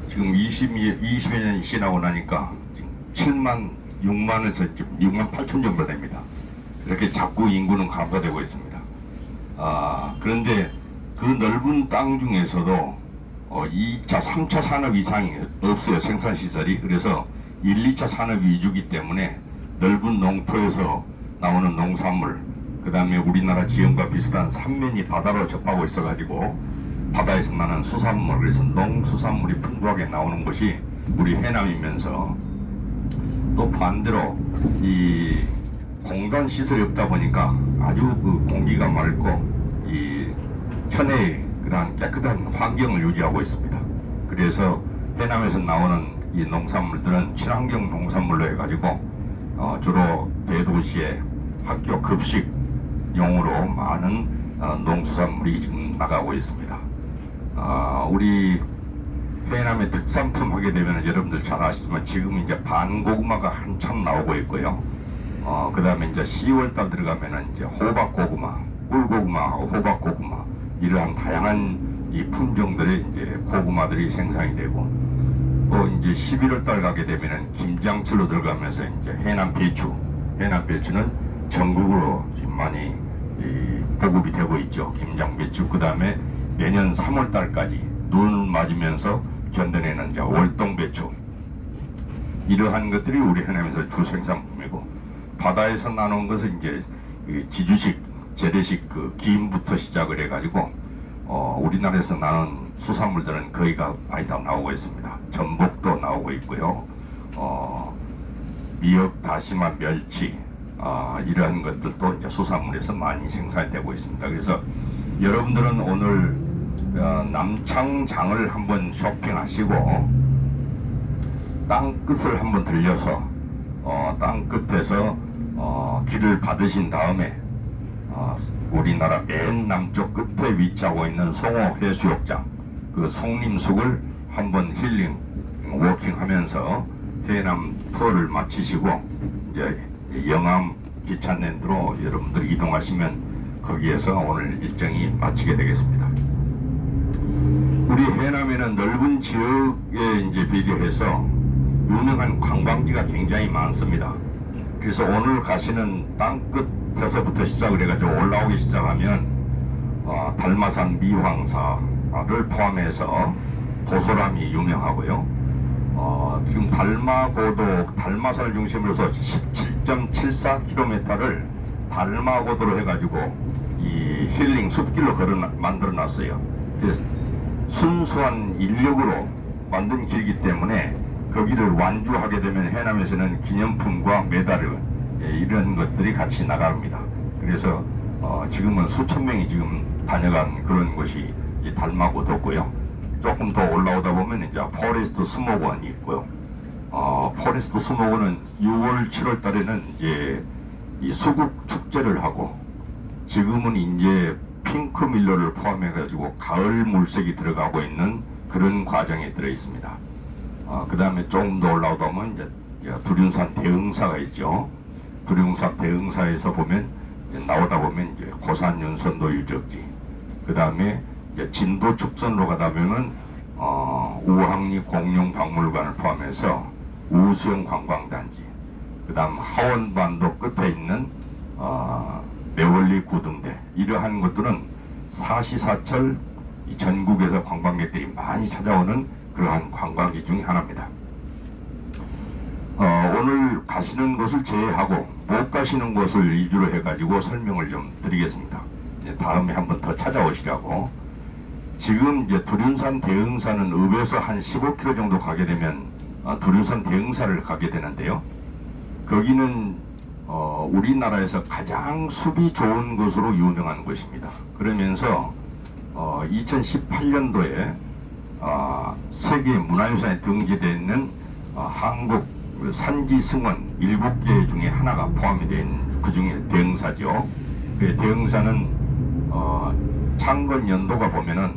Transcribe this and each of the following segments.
지금 20여 년이 지나고 나니까 지금 6만에서 지금 6만 8천 정도 됩니다. 이렇게 자꾸 인구는 감소되고 있습니다. 그런데 그 넓은 땅 중에서도 2차, 3차 산업 이상이 없어요. 생산시설이. 그래서 1, 2차 산업 위주기 때문에 넓은 농토에서 나오는 농산물, 그 다음에 우리나라 지형과 비슷한 삼면이 바다로 접하고 있어가지고 바다에서 나는 수산물, 그래서 농수산물이 풍부하게 나오는 것이 우리 해남이면서, 또 반대로 이 공간 시설이 없다 보니까 아주 그 공기가 맑고 이 천혜의 그러한 깨끗한 환경을 유지하고 있습니다. 그래서 해남에서 나오는 이 농산물들은 친환경 농산물로 해가지고 주로 대도시의 학교 급식용으로 많은 농수산물이 지금 나가고 있습니다. 우리 해남의 특산품 하게 되면 여러분들 잘 아시지만 지금 이제 반고구마가 한참 나오고 있고요. 그 다음에 이제 10월달 들어가면은 이제 호박고구마, 꿀고구마, 호박고구마, 이러한 다양한 이 품종들의 이제 고구마들이 생산이 되고, 또 이제 11월달 가게 되면은 김장철로 들어가면서 이제 해남 배추는 전국으로 지금 많이 보급이 되고 있죠. 김장 배추. 그 다음에 내년 3월달까지 눈 맞으면서 견뎌내는 이제 월동 배추. 이러한 것들이 우리 해남에서 주 생산품이고, 바다에서 나온 것은 이제 지주식, 재래식 그 김부터 시작을 해가지고 우리나라에서 나온 수산물들은 거의가 많이 다 나오고 있습니다. 전복도 나오고 있고요. 미역, 다시마, 멸치, 이러한 것들도 이제 수산물에서 많이 생산되고 있습니다. 그래서 여러분들은 오늘 남창장을 한번 쇼핑하시고 땅끝을 한번 들려서 땅끝에서 길을 받으신 다음에 우리나라 맨 남쪽 끝에 위치하고 있는 송호 해수욕장, 그 송림숙을 한번 힐링 워킹하면서 해남 투어를 마치시고 이제 영암 기차랜드로 여러분들 이동하시면 거기에서 오늘 일정이 마치게 되겠습니다. 우리 해남에는 넓은 지역에 이제 비교해서 유명한 관광지가 굉장히 많습니다. 그래서 오늘 가시는 땅끝에서부터 시작을 해가지고 올라오기 시작하면 달마산 미황사를 포함해서 도소람이 유명하고요. 지금 달마산을 중심으로 해서 17.74km를 달마고도로 해가지고 이 힐링 숲길로 만들어 놨어요. 순수한 인력으로 만든 길이기 때문에 거기를 완주하게 되면 해남에서는 기념품과 메달을 이런 것들이 같이 나갑니다. 그래서 지금은 수천 명이 지금 다녀간 그런 곳이 이 달마고도고요. 조금 더 올라오다 보면 이제 포레스트 스모그원이 있고요. 포레스트 스모그는 6월, 7월 달에는 이제 이 수국 축제를 하고, 지금은 이제 핑크밀러를 포함해가지고 가을 물색이 들어가고 있는 그런 과정에 들어 있습니다. 그 다음에 조금 더 올라오다 보면 이제 두륜산 대흥사가 있죠. 두륜산 대흥사에서 보면 나오다 보면 이제 고산윤선도 유적지, 그 다음에 이제 진도 축선으로 가다 보면은 우항리 공룡박물관을 포함해서 우수영 관광단지, 그 다음 하원반도 끝에 있는 매월리 구등대, 이러한 것들은 사시사철 전국에서 관광객들이 많이 찾아오는 그러한 관광지 중에 하나입니다. 오늘 가시는 곳을 제외하고 못 가시는 곳을 위주로 해가지고 설명을 좀 드리겠습니다. 다음에 한번 더 찾아오시라고. 지금 이제 두륜산 대흥사는 읍에서 한 15km 정도 가게 되면 두륜산 대흥사를 가게 되는데요. 거기는 우리나라에서 가장 숲이 좋은 곳으로 유명한 곳입니다. 그러면서 2018년도에 세계 문화유산에 등재되어 있는 한국 산지 승원 7개 중에 하나가 포함이 된 그 중에 대흥사죠. 그 대흥사는 창건 연도가 보면은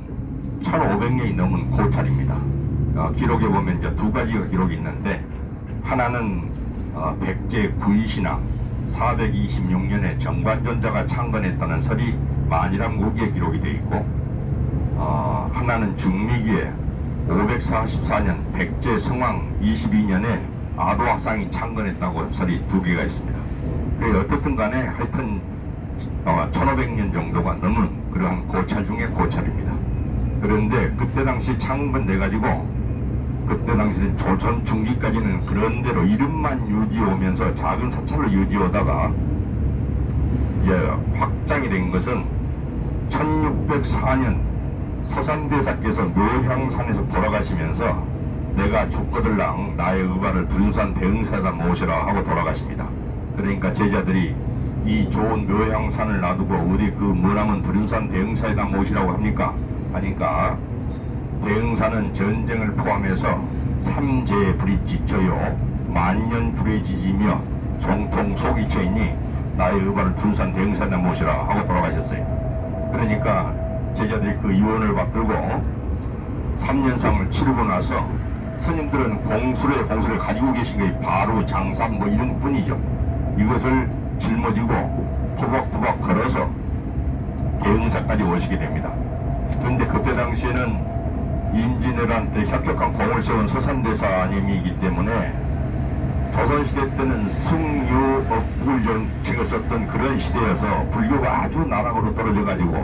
1500년이 넘은 고찰입니다. 기록에 보면 이제 두 가지가 기록이 있는데, 하나는 백제 구이신앙 426년에 정관존자가 창건했다는 설이 만일암국기에 기록이 되어 있고, 하나는 중미기에 1644년 백제 성왕 22년에 아도학상이 창건했다고 설이 두 개가 있습니다. 어떻든 간에 하여튼 1500년 정도가 넘은 그러한 고찰 중에 고찰입니다. 그런데 그때 당시 창건돼가지고 그때 당시 조선 중기까지는 그런 대로 이름만 유지오면서 작은 사찰로 유지오다가 이제 확장이 된 것은 1604년 서산대사께서 묘향산에서 돌아가시면서 내가 죽거들랑 나의 의발을 두륜산 대흥사에다 모시라 하고 돌아가십니다. 그러니까 제자들이 이 좋은 묘향산을 놔두고 어디 그 머나먼 두륜산 대흥사에다 모시라고 합니까? 하니까 대흥사는 전쟁을 포함해서 삼재의 불이 지쳐요 만년 불에 지지며 정통 속이 쳐있니 나의 의발을 두륜산 대흥사에다 모시라 하고 돌아가셨어요. 그러니까 제자들이 그 유언을 받들고 3년상을 치르고 나서 스님들은 공수를 가지고 계신 게 바로 장삼 뭐 이런 뿐이죠. 이것을 짊어지고 토박토박 걸어서 대흥사까지 오시게 됩니다. 그런데 그때 당시에는 임진왜란 때 혁혁한 공을 세운 서산대사님이기 때문에 조선시대 때는 승유업불 정책을 썼던 그런 시대여서 불교가 아주 나락으로 떨어져 가지고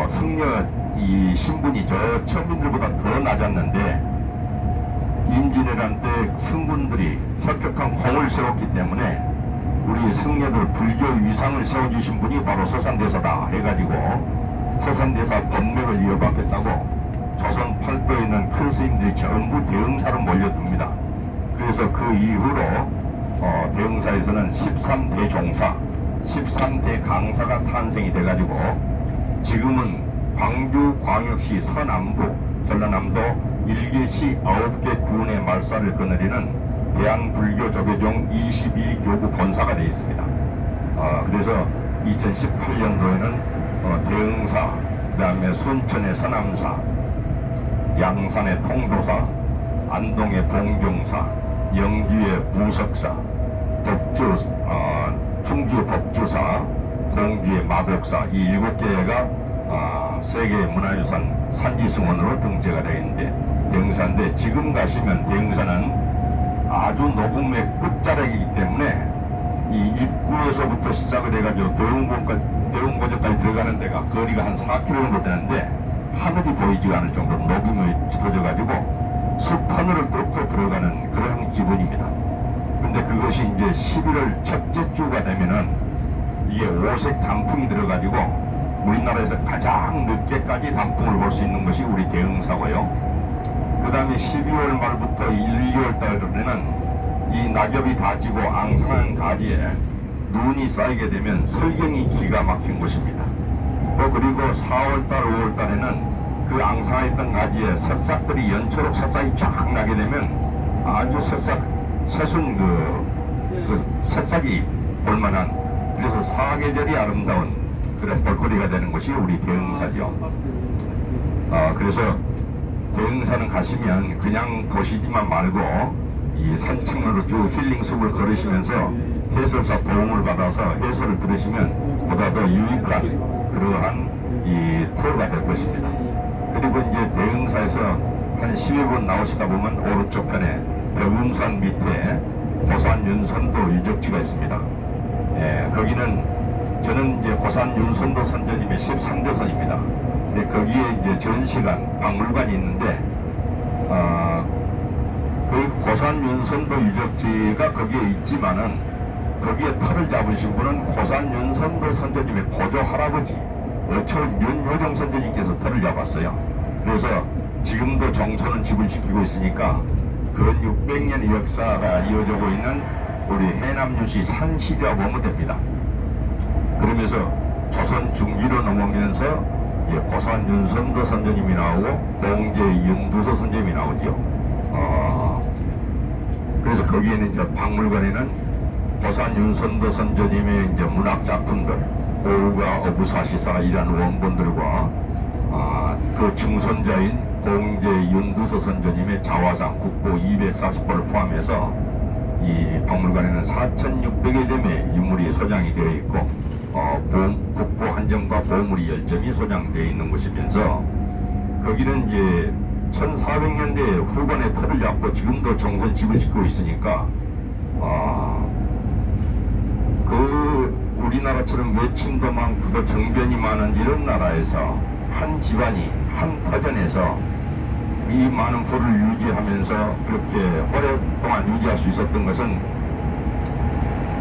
승려 이 신분이 저 천민들보다 더 낮았는데 임진왜란 때 승군들이 혁혁한 공을 세웠기 때문에 우리 승려들 불교 위상을 세워주신 분이 바로 서산대사다 해가지고 서산대사 법맥을 이어받겠다고 조선 팔도에 있는 큰 스님들이 전부 대흥사로 몰려듭니다. 그래서 그 이후로 대흥사에서는 13대 종사, 13대 강사가 탄생이 돼가지고 지금은 광주광역시 서남부, 전라남도 1개시 9개 군의 말살을 거느리는 대한불교조계종 22교구 본사가 되어 있습니다. 그래서 2018년도에는 대흥사, 그 다음에 순천의 서남사, 양산의 통도사, 안동의 봉경사, 영주의 부석사, 충주의 법주사, 공주의 마곡사 이 7개가 세계문화유산 산지승원으로 등재가 되어 있는데 대흥사인데 지금 가시면 대흥사는 아주 녹음의 끝자락이기 때문에 이 입구에서부터 시작을 해가지고 대웅고전까지 들어가는 데가 거리가 한 4km 정도 되는데 하늘이 보이지가 않을 정도로 녹음이 짙어져가지고 숲하늘을 뚫고 들어가는 그런 기분입니다. 근데 그것이 이제 11월 첫째 주가 되면은 이게 오색 단풍이 들어가지고 우리나라에서 가장 늦게까지 단풍을 볼 수 있는 것이 우리 대흥사고요. 그 다음에 12월 말부터 1, 2월 달에는 이 낙엽이 다 지고 앙상한 가지에 눈이 쌓이게 되면 설경이 기가 막힌 곳입니다. 또 그리고 4월달, 5월달에는 그 앙상했던 가지에 새싹들이 연초록 새싹이 쫙 나게 되면 아주 새순 그 새싹이 볼만한 그래서 사계절이 아름다운 그런 볼거리가 되는 것이 우리 대흥사죠. 그래서 대흥사는 가시면 그냥 보시지만 말고 이 산책로로 쭉 힐링숲을 걸으시면서 해설사 도움을 받아서 해설을 들으시면 보다 더 유익한 그러한 이 투어가 될 것입니다. 그리고 이제 대흥사에서 한 10여 분 나오시다 보면 오른쪽 편에 벽음산 밑에 고산 윤선도 유적지가 있습니다. 거기는 저는 이제 고산 윤선도 선조님의 13대선입니다. 근데 거기에 이제 전시관, 박물관이 있는데, 그 고산 윤선도 유적지가 거기에 있지만은, 거기에 터를 잡으신 분은 고산 윤선도 선조님의 고조 할아버지, 어촌 윤효정 선조님께서 터를 잡았어요. 그래서 지금도 정소는 집을 지키고 있으니까, 근 600년의 역사가 이어지고 있는 우리 해남유시 산시라고 보면 됩니다. 그러면서 조선 중기로 넘으면서 이제 고산 윤선도 선조님이 나오고 공제 윤두서 선조님이 나오죠. 그래서 거기에는 이제 박물관에는 고산 윤선도 선조님의 이제 문학 작품들, 오우가 어부사시사 이란 원본들과 그 증손자인 공제 윤두서 선조님의 자화상 국보 240보를 포함해서 이 박물관에는 4,600여 점의 유물이 소장이 되어 있고 국보 한 점과 보물이 10점이 소장되어 있는 곳이면서 거기는 이제 1400년대 후반에 터를 잡고 지금도 정선 집을 짓고 있으니까 우리나라처럼 외침도 많고 정변이 많은 이런 나라에서 한 집안이 한 터전에서 이 많은 부를 유지하면서 그렇게 오랫동안 유지할 수 있었던 것은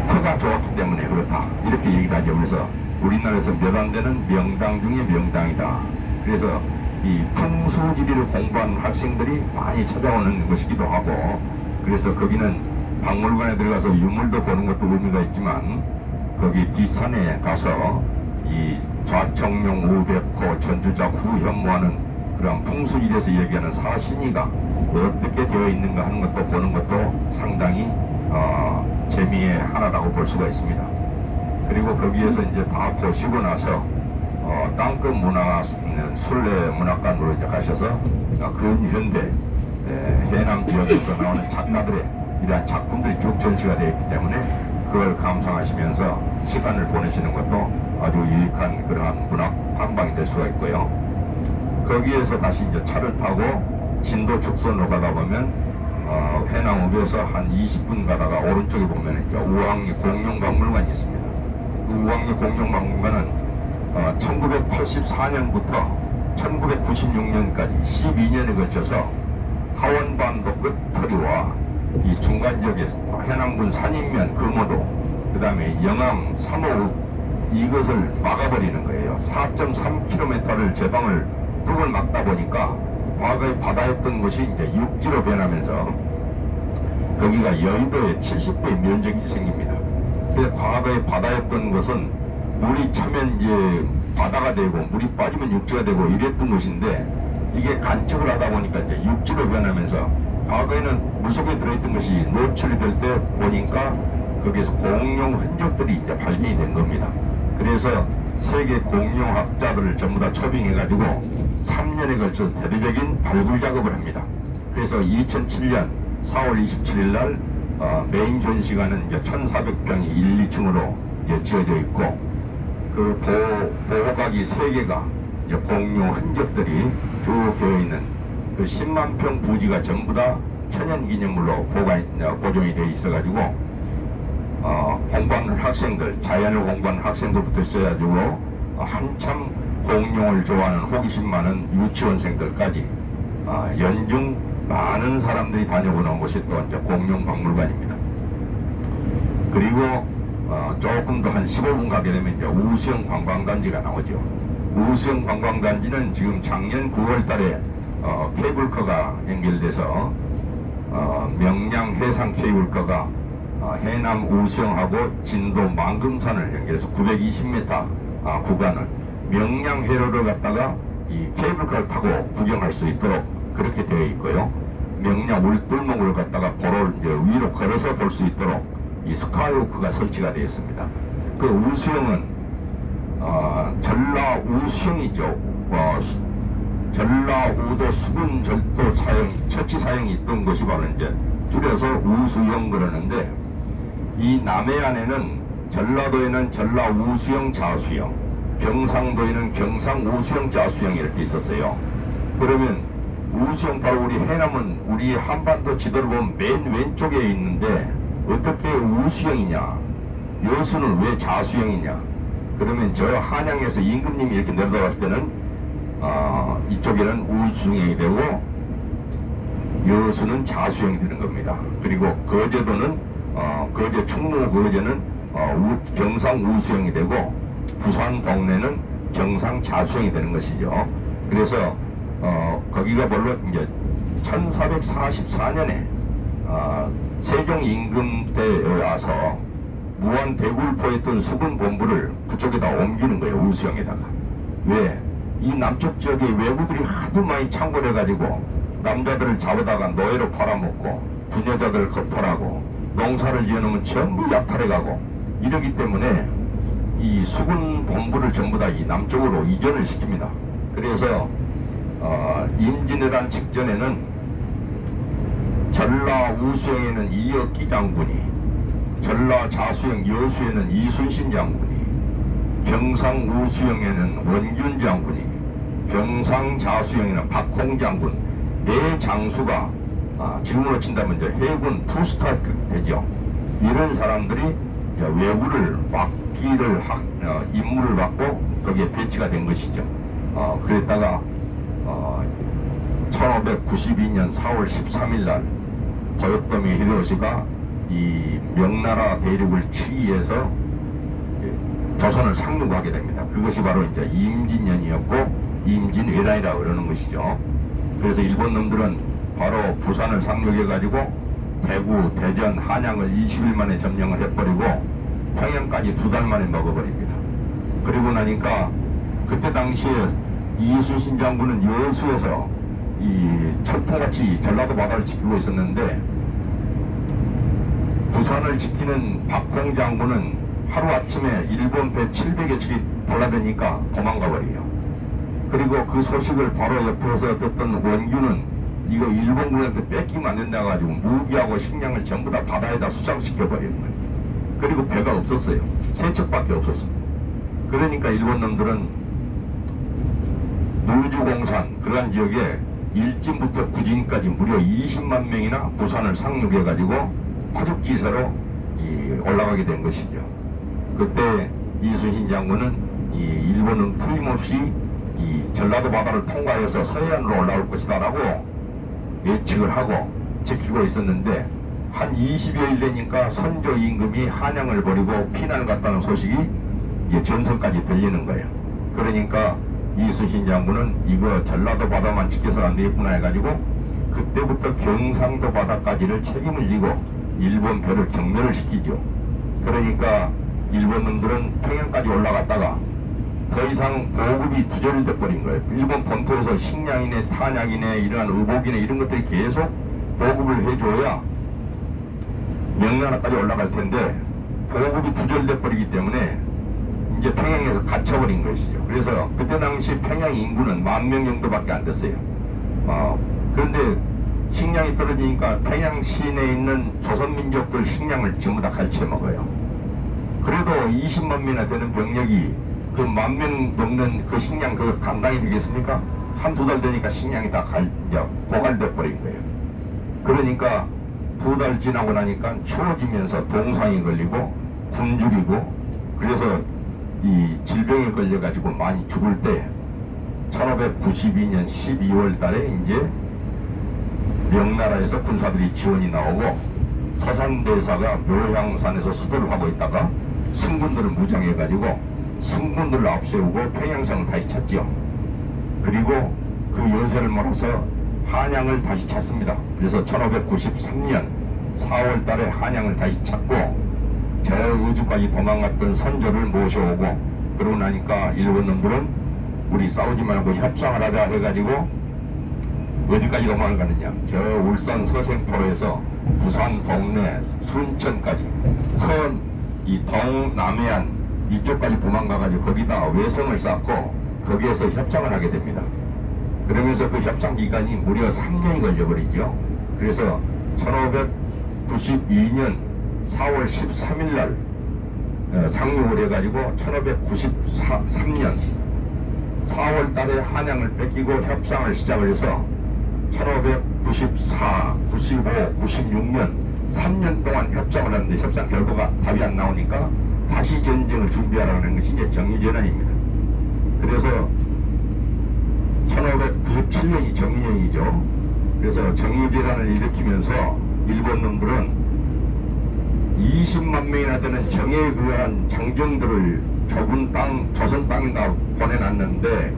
터가 좋았기 때문에 그렇다, 이렇게 얘기를 하죠. 그래서 우리나라에서 몇 안 되는 명당 중에 명당이다. 그래서 이 풍수지리를 공부하는 학생들이 많이 찾아오는 것이기도 하고, 그래서 거기는 박물관에 들어가서 유물도 보는 것도 의미가 있지만 거기 뒷산에 가서 이 좌청룡 우백호 전주작 후현무하는 그런 풍수지리에서 얘기하는 사신이가 어떻게 되어 있는가 하는 것도 보는 것도 상당히 재미의 하나라고 볼 수가 있습니다. 그리고 거기에서 이제 다 보시고 나서 땅끝 순례 문학관으로 이제 가셔서 근현대 해남 지역에서 나오는 작가들의 이러한 작품들이 쭉 전시가 되어 있기 때문에 그걸 감상하시면서 시간을 보내시는 것도 아주 유익한 그러한 문학 탐방이 될 수가 있고요. 거기에서 다시 이제 차를 타고 진도 축선으로 가다 보면 해남읍에서 한 20분 가다가 오른쪽에 보면 이제 우왕리 공룡박물관이 있습니다. 그 우왕리 공룡박물관은 1984년부터 1996년까지 12년에 걸쳐서 하원반도 끝터리와 이 중간 지역에서 해남군 산인면 금오도, 그 다음에 영암 3호 이것을 막아버리는 거예요. 4.3km를 제방을 뚝을 막다 보니까 과거에 바다였던 곳이 이제 육지로 변하면서 거기가 여의도의 70배의 면적이 생깁니다. 그래서 과거에 바다였던 곳은 물이 차면 이제 바다가 되고 물이 빠지면 육지가 되고 이랬던 곳인데 이게 간척을 하다 보니까 이제 육지로 변하면서 과거에는 물속에 들어있던 것이 노출이 될 때 보니까 거기에서 공룡 흔적들이 이제 발견이 된 겁니다. 그래서 세계 공룡학자들을 전부 다 초빙해가지고 3년에 걸쳐 대대적인 발굴 작업을 합니다. 그래서 2007년 4월 27일 날 메인 전시관은 이제 1,400평이 1, 2층으로 지어져 있고 그 보호각이 3개가 이제 공룡 흔적들이 쭉 되어 있는 그 10만 평 부지가 전부 다 천연기념물로 보존이 되어 있어가지고 공부하는 학생들, 자연을 공부하는 학생들부터 시작해가지고 한참 공룡을 좋아하는 호기심 많은 유치원생들까지 연중 많은 사람들이 다녀보는 곳이 또 이제 공룡박물관입니다. 그리고 조금 더 한 15분 가게 되면 이제 우수영 관광단지가 나오죠. 우수영 관광단지는 지금 작년 9월 달에 케이블카가 연결돼서 명량 해상 케이블카가 해남 우수영하고 진도 만금산을 연결해서 920m 구간을 명량 해로를 갖다가 이 케이블카를 타고 구경할 수 있도록 그렇게 되어 있고요. 명량 울돌목을 갖다가 이제 위로 걸어서 볼 수 있도록 이 스카이워크가 설치가 되어 있습니다. 그 우수영은 전라 우수영이죠. 전라우도 수군절도 처치 사용이 있던 것이 바로 이제 줄여서 우수영 그러는데, 이 남해안에는 전라도에는 전라 우수영 자수영, 경상도에는 경상 우수영 자수영 이렇게 있었어요. 그러면 우수영, 바로 우리 해남은 우리 한반도 지도를 보면 맨 왼쪽에 있는데 어떻게 우수영이냐, 여수는 왜 자수영이냐. 그러면 저 한양에서 임금님이 이렇게 내려다봤을 때는 이쪽에는 우수영이 되고 여수는 자수영이 되는 겁니다. 그리고 거제도는 거제 충무 거제는 경상 우수영이 되고 부산 동래는 경상 자수영이 되는 것이죠. 그래서 거기가 별로 이제 1444년에 세종 임금 때에 와서 무한 대굴포에 있던 수군 본부를 그쪽에다 옮기는 거예요. 우수영에다가. 왜? 이 남쪽 지역에 왜구들이 하도 많이 창궐해 가지고 남자들을 잡아다가 노예로 팔아먹고 부녀자들을 겁탈하고 농사를 지어놓으면 전부 약탈해 가고 이러기 때문에 이 수군 본부를 전부 다 이 남쪽으로 이전을 시킵니다. 그래서 임진왜란 직전에는 전라 우수영에는 이혁기 장군이, 전라 자수영 여수에는 이순신 장군이, 경상 우수영에는 원균 장군이, 경상 자수영에는 박홍 장군, 내 장수가 지금으로 친다면 이제 해군 투스타 되죠. 이런 사람들이 이제 외구를 맡기를 임무를 받고 거기에 배치가 된 것이죠. 그랬다가 1592년 4월 13일 날 도요토미 히데요시가 이 명나라 대륙을 치기 위해서 조선을 상륙하게 됩니다. 그것이 바로 이제 임진년이었고 임진왜란이라 그러는 것이죠. 그래서 일본 놈들은 바로 부산을 상륙해가지고 대구, 대전, 한양을 20일 만에 점령을 해버리고 평양까지 2달 만에 먹어버립니다. 그리고 나니까 그때 당시에 이순신 장군은 여수에서 이 철통같이 전라도 바다를 지키고 있었는데 부산을 지키는 박홍 장군은 하루아침에 일본 배 700여 척이 돌아다니니까 도망가 버려요. 그리고 그 소식을 바로 옆에서 듣던 원규는 이거 일본군한테 뺏기면 안 된다 가지고 무기하고 식량을 전부 다 바다에다 수장시켜 버리는 거예요. 그리고 배가 없었어요. 3척밖에 없었습니다. 그러니까 일본 놈들은 무주공산 그러한 지역에 일진부터 구진까지 무려 20만 명이나 부산을 상륙해 가지고 파죽지세로 올라가게 된 것이죠. 그때 이순신 장군은 일본은 틀림없이 이 전라도 바다를 통과해서 서해안으로 올라올 것이다라고 예측을 하고 지키고 있었는데 한 20여일 되니까 선조 임금이 한양을 버리고 피난을 갔다는 소식이 이제 전선까지 들리는 거예요. 그러니까 이순신 장군은 이거 전라도 바다만 지켜서는 안 되겠구나 해가지고 그때부터 경상도 바다까지를 책임을 지고 일본 배를 경멸을 시키죠. 그러니까 일본 놈들은 평양까지 올라갔다가 더 이상 보급이 두절돼 버린 거예요. 일본 본토에서 식량이네 탄약이네 이러한 의복이네 이런 것들이 계속 보급을 해줘야 명나라까지 올라갈 텐데 보급이 두절돼 버리기 때문에 이제 평양에서 갇혀버린 것이죠. 그래서 그때 당시 평양 인구는 10,000명 정도밖에 안 됐어요. 그런데 식량이 떨어지니까 평양 시내에 있는 조선민족들 식량을 전부 다 갈취해 먹어요. 그래도 20만 명이나 되는 병력이 그 10,000명 넘는 그 식량 그거 감당이 되겠습니까? 한두 달 되니까 식량이 다 이제 고갈돼 버린 거예요. 그러니까 2달 지나고 나니까 추워지면서 동상이 걸리고 굶주리고 그래서 이 질병에 걸려가지고 많이 죽을 때 1592년 12월 달에 이제 명나라에서 군사들이 지원이 나오고 서산대사가 묘향산에서 수도를 하고 있다가 승군들을 무장해가지고 승군들을 앞세우고 평양성을 다시 찾지요. 그리고 그 여세를 몰아서 한양을 다시 찾습니다. 그래서 1593년 4월 달에 한양을 다시 찾고 저 의주까지 도망갔던 선조를 모셔오고 그러고 나니까 일본 놈들은 우리 싸우지 말고 협상을 하자 해가지고 어디까지 도망가느냐 저 울산 서생포로에서 부산 동래 순천까지 이 동남해안 이쪽까지 도망가가지고 거기다 외성을 쌓고 거기에서 협상을 하게 됩니다. 그러면서 그 협상 기간이 무려 3년이 걸려버리죠. 그래서 1592년 4월 13일 날 상륙을 해가지고 1593년 4월 달에 한양을 뺏기고 협상을 시작을 해서 1594, 95, 96년 3년 동안 협상을 하는데 협상 결과가 답이 안 나오니까 다시 전쟁을 준비하라는 것이 이제 정유재난입니다. 그래서 1597년이 정유년이죠. 그래서 정유재난을 일으키면서 일본 놈들은 20만 명이나 되는 정예에 그한 장정들을 좁은 땅, 조선 땅에다 보내놨는데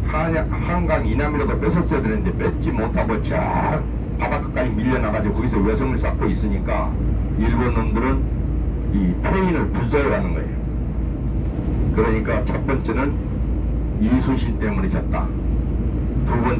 한강 이남이라도 뺏었어야 되는데 뺏지 못하고 쫙 바닷가까지 밀려나가지고 거기서 외성을 쌓고 있으니까 일본 놈들은 이 패인을 불사하는 거예요. 그러니까 첫 번째는 이순신 때문에 졌다. 두 번째